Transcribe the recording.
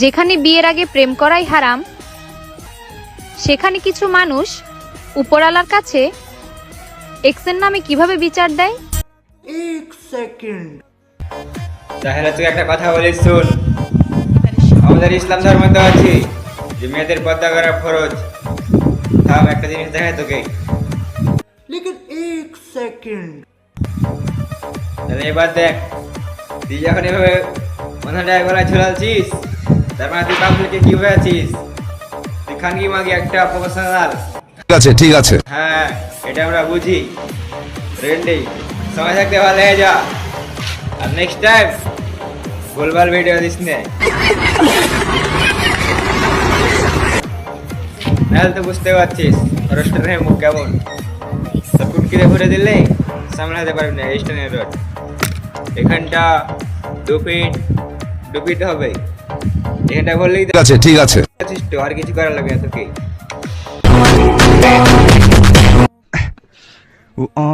যেখানে বিয়ের আগে প্রেম করাই হারাম, সেখানে কিছু মানুষ উপরওয়ালার কাছে এক্সের নামে কিভাবে বিচার দেয়। এক সেকেন্ড। তাহলে তুই একটা কথা বলিস শুন। আমাদের ইসলাম ধর্মে আছে যে মেয়েদের পর্দা করা ফরজ। থাম একটা জিনিস দেখায় তোকে। লেকিন এক সেকেন্ড। তাহলে এবার দেখ, তুই যখন এভাবে মাথাটায় গলায় ঝুলাচ্ছিস, তার মানে তুই পাবলিকে কি হয়ে আছিস? তুই খানকি মাগি একটা প্রফেশনাল। ঠিক আছে। হ্যাঁ, এটা আমরা বুঝি। রেন্ডি সময় থাকতে ভালো হয়ে যা, আর নেক্সট টাইম ভুলভাল ভিডিও দিস নে, নাহলে তো বুঝতে পারছিস রোস্টারের মুখ কেমন। তো কুটকিতে ভরে দিলে সামলাতে পারবি না। স্টেনের রোড এখানটা 2 ফিট হবে। এখানটা বললেই ঠিক আছে। তো আর কিছু করার লাগবে না তোকে। ও